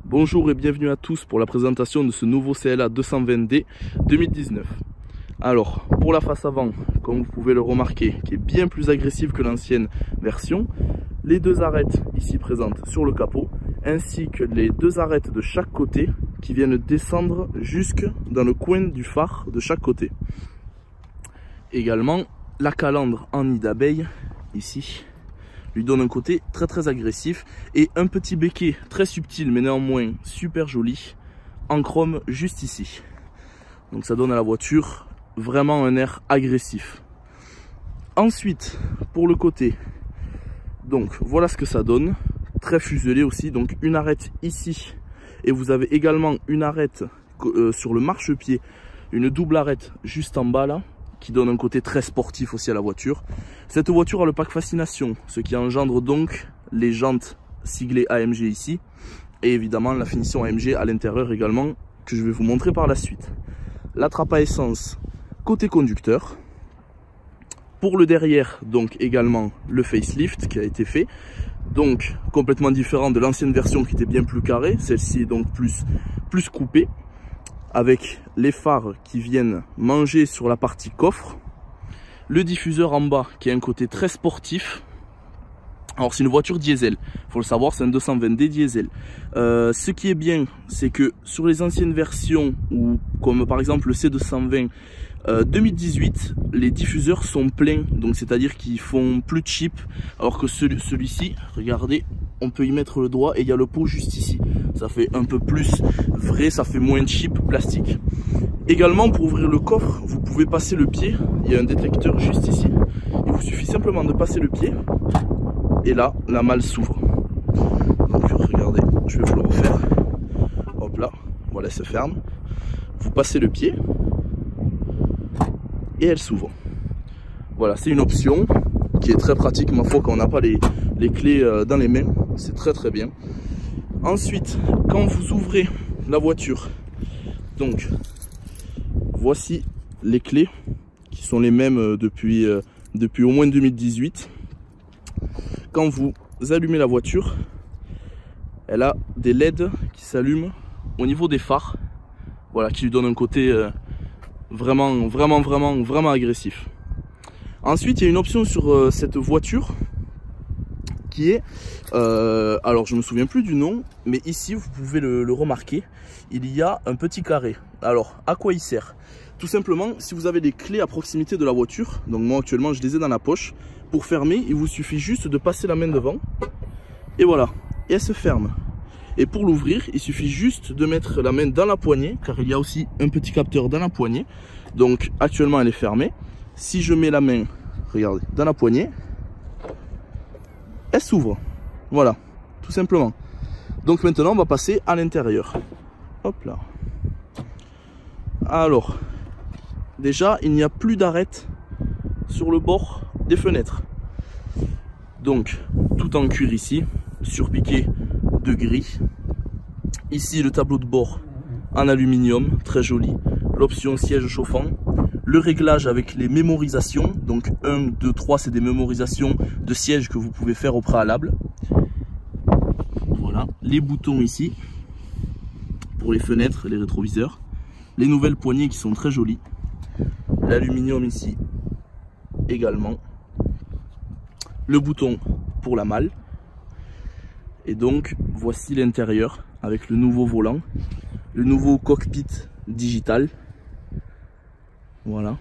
Bonjour et bienvenue à tous pour la présentation de ce nouveau CLA 220D 2019. Alors, pour la face avant, comme vous pouvez le remarquer, qui est bien plus agressive que l'ancienne version, les deux arêtes ici présentes sur le capot, ainsi que les deux arêtes de chaque côté qui viennent descendre jusque dans le coin du phare de chaque côté. Également, la calandre en nid d'abeille, ici, lui donne un côté très agressif et un petit becquet très subtil mais néanmoins super joli en chrome juste ici. Donc ça donne à la voiture vraiment un air agressif. Ensuite, pour le côté, donc voilà ce que ça donne, très fuselé aussi, donc une arête ici et vous avez également une arête sur le marchepied, une double arête juste en bas là, qui donne un côté très sportif aussi à la voiture. Cette voiture a le pack Fascination, ce qui engendre donc les jantes siglées AMG ici, et évidemment la finition AMG à l'intérieur également, que je vais vous montrer par la suite. La trappe à essence côté conducteur. Pour le derrière, donc également le facelift qui a été fait, donc complètement différent de l'ancienne version qui était bien plus carrée, celle-ci est donc plus coupée, avec les phares qui viennent manger sur la partie coffre, le diffuseur en bas qui a un côté très sportif. Alors c'est une voiture diesel, faut le savoir, c'est un 220D diesel. Ce qui est bien, c'est que sur les anciennes versions, ou comme par exemple le C220 2018, les diffuseurs sont pleins, donc c'est-à-dire qu'ils font plus cheap, alors que celui-ci, regardez, on peut y mettre le doigt et il y a le pot juste ici. Ça fait un peu plus vrai, ça fait moins cheap plastique. Également, pour ouvrir le coffre, vous pouvez passer le pied, il y a un détecteur juste ici. Il vous suffit simplement de passer le pied et là, la malle s'ouvre. Donc regardez, je vais vous le refaire. Hop là, voilà, elle se ferme. Vous passez le pied et elle s'ouvre. Voilà, c'est une option qui est très pratique, ma foi, quand on n'a pas les clés dans les mains. C'est très bien. Ensuite, quand vous ouvrez la voiture, donc voici les clés qui sont les mêmes depuis au moins 2018. Quand vous allumez la voiture, elle a des LED qui s'allument au niveau des phares, voilà, qui lui donnent un côté vraiment agressif. Ensuite, il y a une option sur cette voiture qui est, alors je me souviens plus du nom, mais ici vous pouvez le remarquer, il y a un petit carré. Alors à quoi il sert? Tout simplement, si vous avez des clés à proximité de la voiture, donc moi actuellement je les ai dans la poche, pour fermer il vous suffit juste de passer la main devant et voilà, et elle se ferme. Et pour l'ouvrir, il suffit juste de mettre la main dans la poignée, car il y a aussi un petit capteur dans la poignée. Donc actuellement elle est fermée. Si je mets la main, regardez, dans la poignée, elle s'ouvre. Voilà, tout simplement. Donc maintenant on va passer à l'intérieur. Hop là. Alors, déjà il n'y a plus d'arête sur le bord des fenêtres. Donc tout en cuir ici, surpiqué de gris. Ici le tableau de bord en aluminium, très joli. L'option siège chauffant. Le réglage avec les mémorisations, donc 1, 2, 3 c'est des mémorisations de sièges que vous pouvez faire au préalable. Voilà, les boutons ici pour les fenêtres, les rétroviseurs. Les nouvelles poignées qui sont très jolies. L'aluminium ici également. Le bouton pour la malle. Et donc voici l'intérieur avec le nouveau volant, le nouveau cockpit digital. Voilà,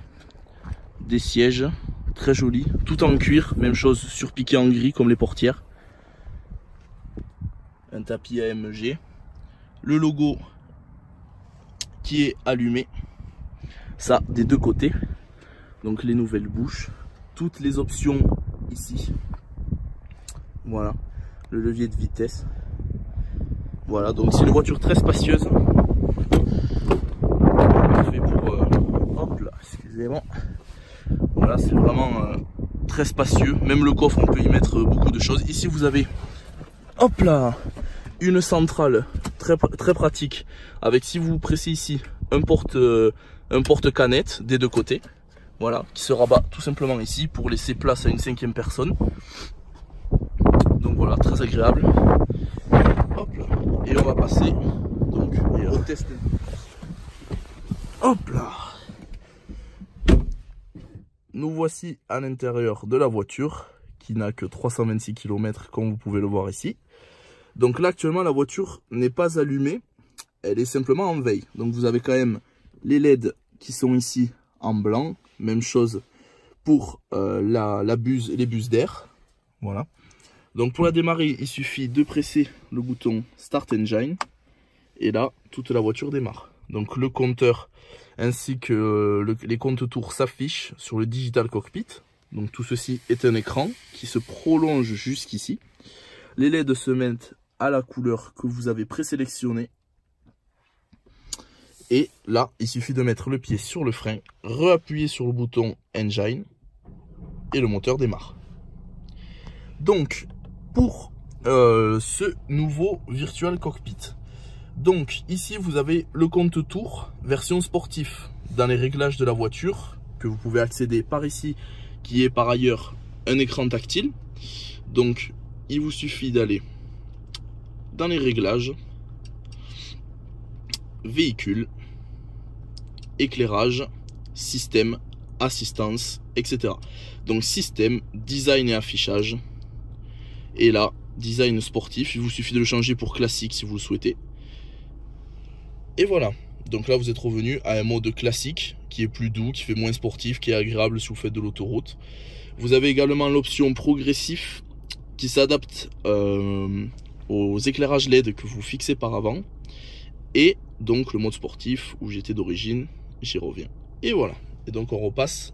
des sièges très jolis, tout en cuir, même chose surpiqué en gris comme les portières. Un tapis AMG, le logo qui est allumé, ça des deux côtés, donc les nouvelles bouches, toutes les options ici. Voilà, le levier de vitesse. Voilà, donc c'est une voiture très spacieuse. Hop là, excusez-moi. Voilà, c'est vraiment très spacieux. Même le coffre, on peut y mettre beaucoup de choses. Ici, vous avez, hop là, une centrale très pratique. Avec, si vous pressez ici, un porte-canette des deux côtés. Voilà, qui se rabat tout simplement ici pour laisser place à une 5e personne. Donc voilà, très agréable. Hop là. Et on va passer donc au test. Hop là. Nous voici à l'intérieur de la voiture qui n'a que 326 km comme vous pouvez le voir ici. Donc là actuellement la voiture n'est pas allumée, elle est simplement en veille. Donc vous avez quand même les LED qui sont ici en blanc, même chose pour les bus d'air. Voilà. Donc pour la démarrer, il suffit de presser le bouton Start Engine et là toute la voiture démarre. Donc le compteur ainsi que les comptes tours s'affichent sur le Digital Cockpit. Donc tout ceci est un écran qui se prolonge jusqu'ici. Les LED se mettent à la couleur que vous avez présélectionnée. Et là, il suffit de mettre le pied sur le frein, réappuyer sur le bouton Engine et le moteur démarre. Donc, pour ce nouveau Virtual Cockpit, donc ici vous avez le compte tour version sportif dans les réglages de la voiture que vous pouvez accéder par ici, qui est par ailleurs un écran tactile. Donc il vous suffit d'aller dans les réglages, véhicule, éclairage, système, assistance, etc. Donc système, design et affichage. Et là, design sportif, il vous suffit de le changer pour classique si vous le souhaitez. Et voilà, donc là vous êtes revenu à un mode classique qui est plus doux, qui fait moins sportif, qui est agréable si vous faites de l'autoroute. Vous avez également l'option progressif qui s'adapte aux éclairages LED que vous fixez par avant. Et donc le mode sportif où j'étais d'origine, j'y reviens. Et voilà, et donc on repasse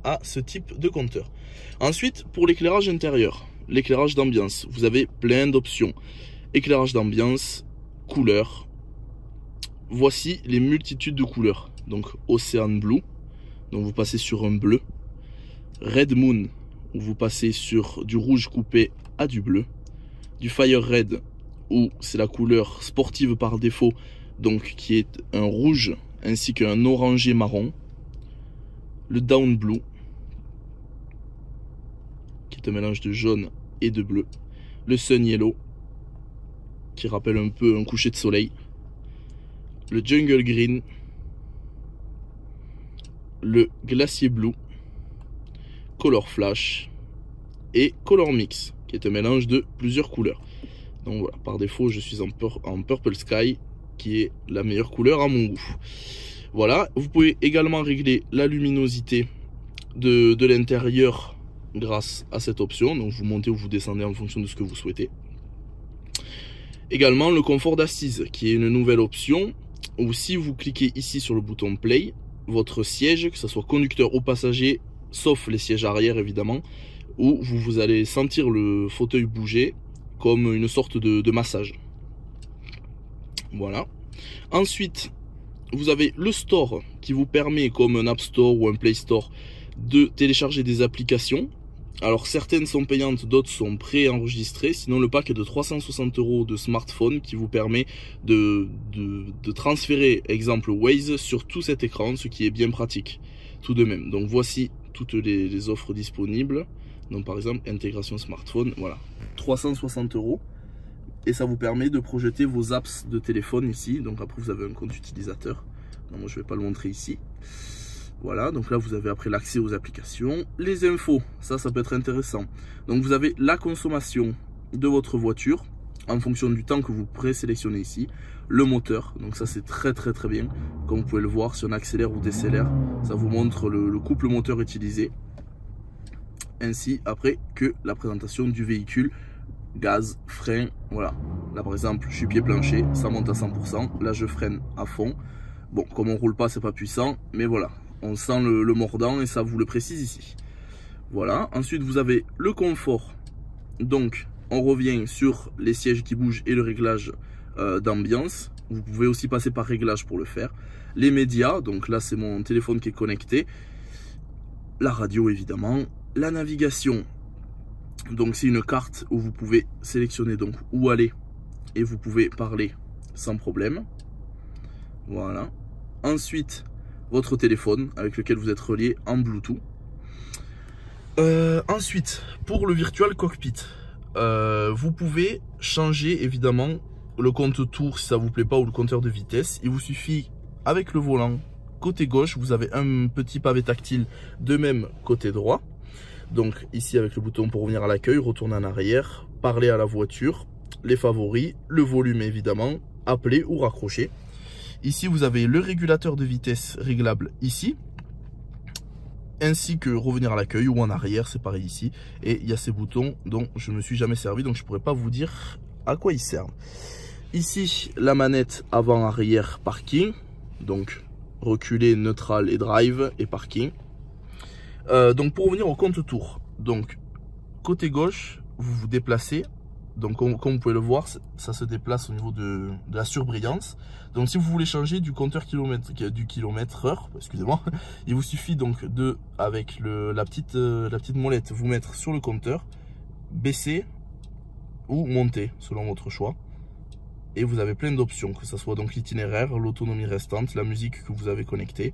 à ce type de compteur. Ensuite, pour l'éclairage intérieur, l'éclairage d'ambiance, vous avez plein d'options. Éclairage d'ambiance, couleur. Voici les multitudes de couleurs. Donc Ocean Blue, donc vous passez sur un bleu. Red Moon, où vous passez sur du rouge coupé à du bleu. Du Fire Red, où c'est la couleur sportive par défaut, donc qui est un rouge ainsi qu'un orangé marron. Le Down Blue, qui est un mélange de jaune et de bleu. Le Sun Yellow, qui rappelle un peu un coucher de soleil. Le Jungle Green, le Glacier Blue, Color Flash et Color Mix, qui est un mélange de plusieurs couleurs. Donc voilà, par défaut je suis en Purple Sky, qui est la meilleure couleur à mon goût. Voilà, vous pouvez également régler la luminosité de l'intérieur grâce à cette option. Donc vous montez ou vous descendez en fonction de ce que vous souhaitez. Également le confort d'assise, qui est une nouvelle option où si vous cliquez ici sur le bouton Play, votre siège, que ce soit conducteur ou passager, sauf les sièges arrière évidemment, où vous allez sentir le fauteuil bouger comme une sorte de massage. Voilà. Ensuite, vous avez le store qui vous permet, comme un App Store ou un Play Store, de télécharger des applications. Alors certaines sont payantes, d'autres sont pré-enregistrées. Sinon le pack est de 360 € de smartphone qui vous permet de transférer, exemple Waze, sur tout cet écran, ce qui est bien pratique tout de même. Donc voici toutes les offres disponibles. Donc par exemple intégration smartphone, voilà, 360 €. Et ça vous permet de projeter vos apps de téléphone ici. Donc après vous avez un compte utilisateur. Non, moi je vais pas le montrer ici. Voilà, donc là vous avez après l'accès aux applications. Les infos, ça peut être intéressant. Donc vous avez la consommation de votre voiture en fonction du temps que vous présélectionnez ici. Le moteur, donc ça c'est très bien. Comme vous pouvez le voir, si on accélère ou décélère, ça vous montre le couple moteur utilisé. Ainsi après que la présentation du véhicule, gaz, frein, voilà. Là par exemple, je suis pied plancher, ça monte à 100%. Là je freine à fond. Bon, comme on roule pas, c'est pas puissant, mais voilà. On sent le mordant et ça vous le précise ici. Voilà. Ensuite, vous avez le confort. Donc, on revient sur les sièges qui bougent et le réglage d'ambiance. Vous pouvez aussi passer par réglage pour le faire. Les médias. Donc là, c'est mon téléphone qui est connecté. La radio, évidemment. La navigation. Donc, c'est une carte où vous pouvez sélectionner donc où aller et vous pouvez parler sans problème. Voilà. Ensuite, votre téléphone avec lequel vous êtes relié en Bluetooth. Ensuite, pour le Virtual Cockpit, vous pouvez changer évidemment le compte tour si ça vous plaît pas ou le compteur de vitesse. Il vous suffit avec le volant côté gauche, vous avez un petit pavé tactile, de même côté droit. Donc ici avec le bouton pour revenir à l'accueil, retourner en arrière, parler à la voiture, les favoris, le volume évidemment, appeler ou raccrocher. Ici vous avez le régulateur de vitesse réglable ici, ainsi que revenir à l'accueil ou en arrière, c'est pareil ici. Et il y a ces boutons dont je ne me suis jamais servi, donc je ne pourrais pas vous dire à quoi ils servent. Ici la manette avant-arrière parking, donc reculer, neutral et drive et parking. Donc pour revenir au compte tour, donc côté gauche vous vous déplacez, donc comme vous pouvez le voir ça se déplace au niveau de la surbrillance. Donc si vous voulez changer du compteur kilomètre heure, excusez-moi, il vous suffit donc de avec la petite molette vous mettre sur le compteur, baisser ou monter selon votre choix. Et vous avez plein d'options, que ce soit donc l'itinéraire, l'autonomie restante, la musique que vous avez connectée,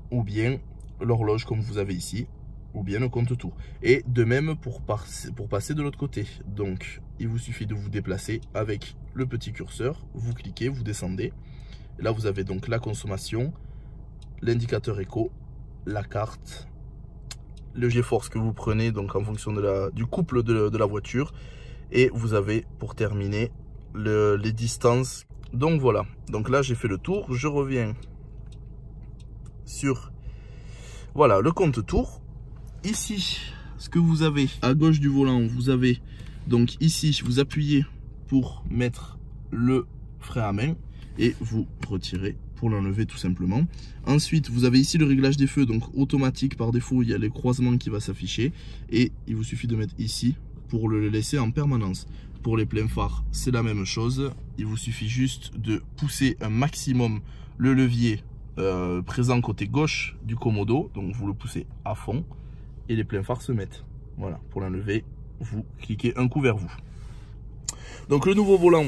ou bien l'horloge comme vous avez ici, ou bien le compte tour. Et de même pour passer de l'autre côté. Donc il vous suffit de vous déplacer avec le petit curseur, vous cliquez, vous descendez. Et là vous avez donc la consommation, l'indicateur éco, la carte, le GeForce que vous prenez donc en fonction du couple de la voiture. Et vous avez pour terminer les distances. Donc voilà, donc là j'ai fait le tour, je reviens sur voilà le compte tour. Ici ce que vous avez à gauche du volant, vous avez donc ici vous appuyez pour mettre le frein à main et vous retirez pour l'enlever tout simplement. Ensuite vous avez ici le réglage des feux, donc automatique par défaut, il y a les croisements qui va s'afficher et il vous suffit de mettre ici pour le laisser en permanence. Pour les pleins phares, c'est la même chose. Il vous suffit juste de pousser un maximum le levier présent côté gauche du commodo. Donc vous le poussez à fond et les pleins phares se mettent. Voilà, pour l'enlever, vous cliquez un coup vers vous. Donc le nouveau volant,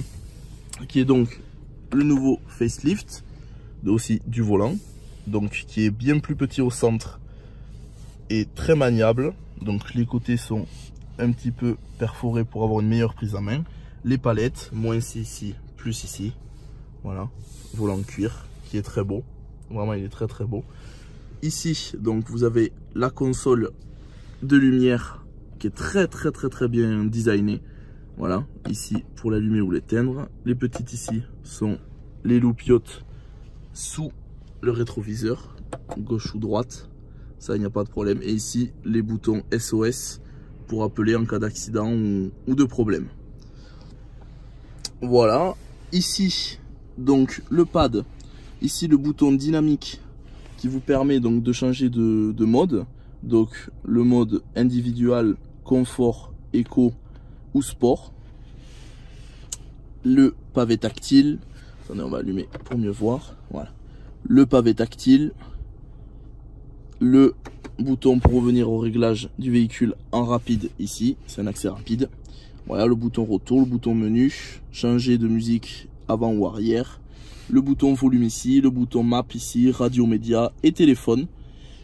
qui est donc le nouveau facelift, aussi du volant, donc qui est bien plus petit au centre et très maniable. Donc les côtés sont un petit peu perforé pour avoir une meilleure prise en main. Les palettes, moins ici, plus ici. Voilà, volant cuir qui est très beau. Vraiment, il est très très beau. Ici, donc vous avez la console de lumière qui est très bien designée. Voilà, ici pour l'allumer ou l'éteindre. Les petites ici sont les loupiottes sous le rétroviseur, gauche ou droite. Ça, il n'y a pas de problème. Et ici, les boutons SOS pour appeler en cas d'accident ou de problème. Voilà, ici donc le pad, ici le bouton dynamique qui vous permet donc de changer de mode, donc le mode individuel, confort, éco ou sport. Le pavé tactile, attendez on va allumer pour mieux voir, voilà, le pavé tactile, le bouton pour revenir au réglage du véhicule en rapide ici, c'est un accès rapide. Voilà le bouton retour, le bouton menu, changer de musique avant ou arrière, le bouton volume ici, le bouton map ici, radio média et téléphone.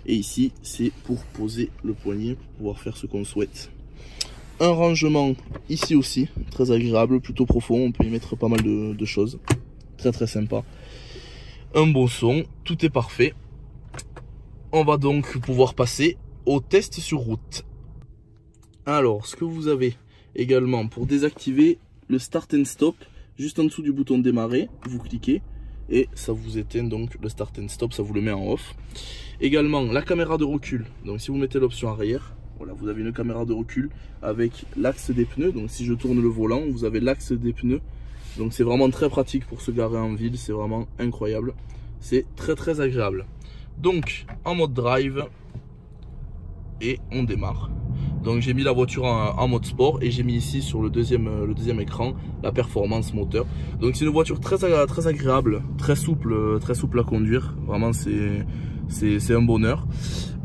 Et ici c'est pour poser le poignet pour pouvoir faire ce qu'on souhaite. Un rangement ici aussi, très agréable, plutôt profond, on peut y mettre pas mal de choses. Très sympa. Un bon son, tout est parfait. On va donc pouvoir passer au test sur route. Alors, ce que vous avez également pour désactiver le start and stop, juste en dessous du bouton démarrer, vous cliquez et ça vous éteint donc le start and stop, ça vous le met en off. Également la caméra de recul, donc si vous mettez l'option arrière, voilà, vous avez une caméra de recul avec l'axe des pneus. Donc si je tourne le volant, vous avez l'axe des pneus. Donc c'est vraiment très pratique pour se garer en ville, c'est vraiment incroyable. C'est très agréable. Donc en mode drive et on démarre. Donc j'ai mis la voiture en mode sport et j'ai mis ici sur le deuxième écran la performance moteur. Donc c'est une voiture très agréable, très souple à conduire. Vraiment c'est un bonheur.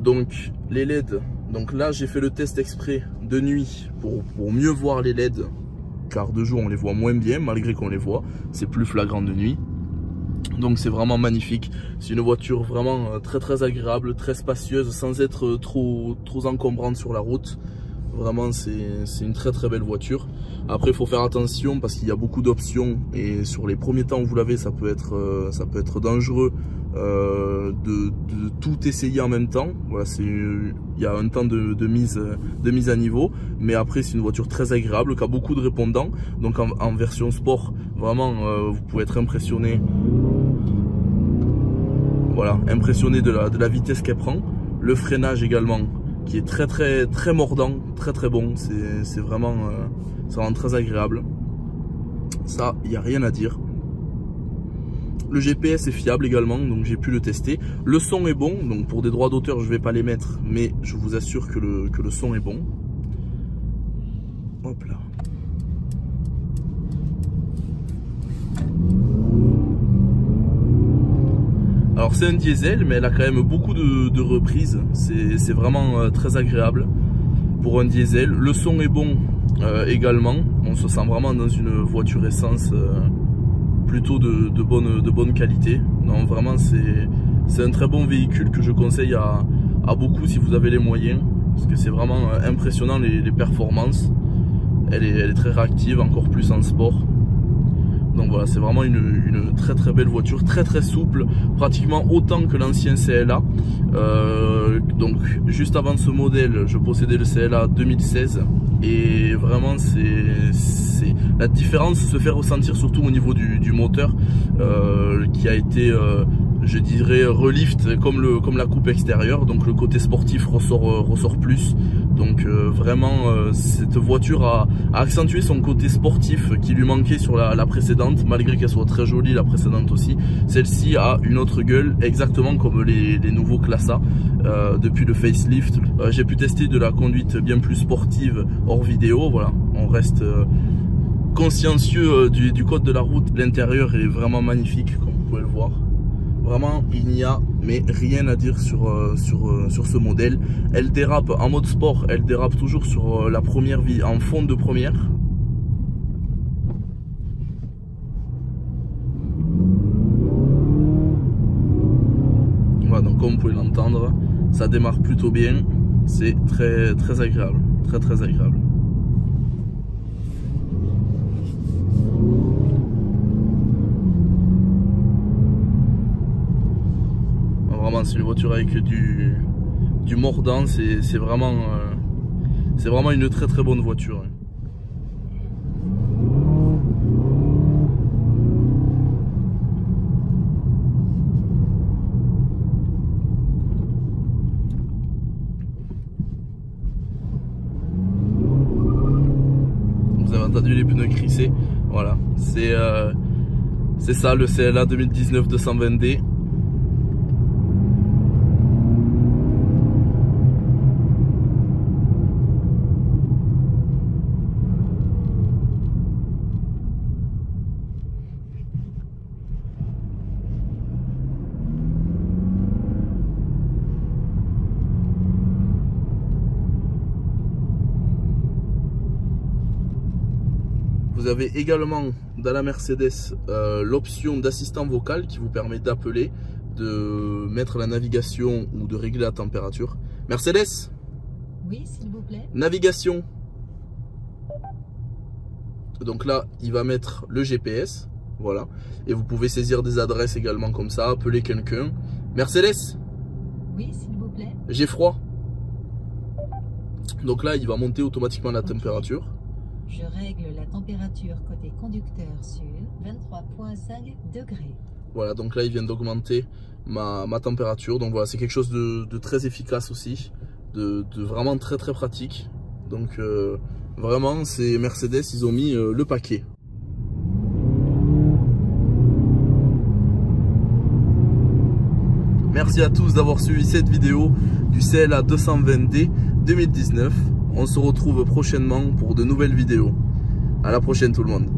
Donc les LED, donc là j'ai fait le test exprès de nuit pour mieux voir les LED, car de jour on les voit moins bien malgré qu'on les voit, c'est plus flagrant de nuit. Donc c'est vraiment magnifique, c'est une voiture vraiment très agréable, très spacieuse sans être trop encombrante sur la route. Vraiment, c'est une très belle voiture. Après, il faut faire attention parce qu'il y a beaucoup d'options et sur les premiers temps où vous l'avez, ça peut être dangereux de tout essayer en même temps. Voilà, il y a un temps de mise à niveau, mais après c'est une voiture très agréable qui a beaucoup de répondants. Donc en version sport, vraiment, vous pouvez être impressionné. Voilà, impressionné de la vitesse qu'elle prend. Le freinage également, qui est très mordant, très bon. C'est vraiment très agréable. Ça, il n'y a rien à dire. Le GPS est fiable également, donc j'ai pu le tester. Le son est bon, donc pour des droits d'auteur, je ne vais pas les mettre, mais je vous assure que le son est bon. Hop là. Alors c'est un diesel, mais elle a quand même beaucoup de reprises. C'est vraiment très agréable pour un diesel. Le son est bon également. On se sent vraiment dans une voiture essence plutôt de bonne qualité. Non, vraiment c'est un très bon véhicule que je conseille à beaucoup si vous avez les moyens. Parce que c'est vraiment impressionnant les performances. Elle est très réactive, encore plus en sport. Donc voilà, c'est vraiment une très belle voiture, très souple, pratiquement autant que l'ancien CLA. Donc juste avant ce modèle, je possédais le CLA 2016 et vraiment la différence se fait ressentir surtout au niveau du moteur qui a été je dirais relift comme la coupe extérieure, donc le côté sportif ressort plus. Donc vraiment cette voiture a accentué son côté sportif qui lui manquait sur la précédente, malgré qu'elle soit très jolie, la précédente aussi. Celle-ci a une autre gueule, exactement comme les nouveaux Classe A depuis le facelift. J'ai pu tester de la conduite bien plus sportive hors vidéo. Voilà, on reste consciencieux du code de la route. L'intérieur est vraiment magnifique, comme vous pouvez le voir. Vraiment, il n'y a mais rien à dire sur ce modèle. Elle dérape en mode sport, elle dérape toujours sur la première vie en fond de première. Voilà, donc comme vous pouvez l'entendre, ça démarre plutôt bien. C'est très agréable, très agréable. Vraiment, c'est une voiture avec du mordant, c'est vraiment une très bonne voiture. Vous avez entendu les pneus crisser, voilà, c'est ça le CLA 2019 220D. Vous avez également dans la Mercedes l'option d'assistant vocal qui vous permet d'appeler, de mettre la navigation ou de régler la température. Mercedes? Oui, s'il vous plaît. Navigation. Donc là, il va mettre le GPS. Voilà. Et vous pouvez saisir des adresses également comme ça, appeler quelqu'un. Mercedes? Oui, s'il vous plaît. J'ai froid. Donc là, il va monter automatiquement la température. Je règle la température côté conducteur sur 23,5 degrés. Voilà, donc là il vient d'augmenter ma température. Donc voilà, c'est quelque chose de très efficace aussi, de vraiment très pratique. Donc vraiment, c'est Mercedes, ils ont mis le paquet. Merci à tous d'avoir suivi cette vidéo du CLA 220D 2019. On se retrouve prochainement pour de nouvelles vidéos. À la prochaine tout le monde.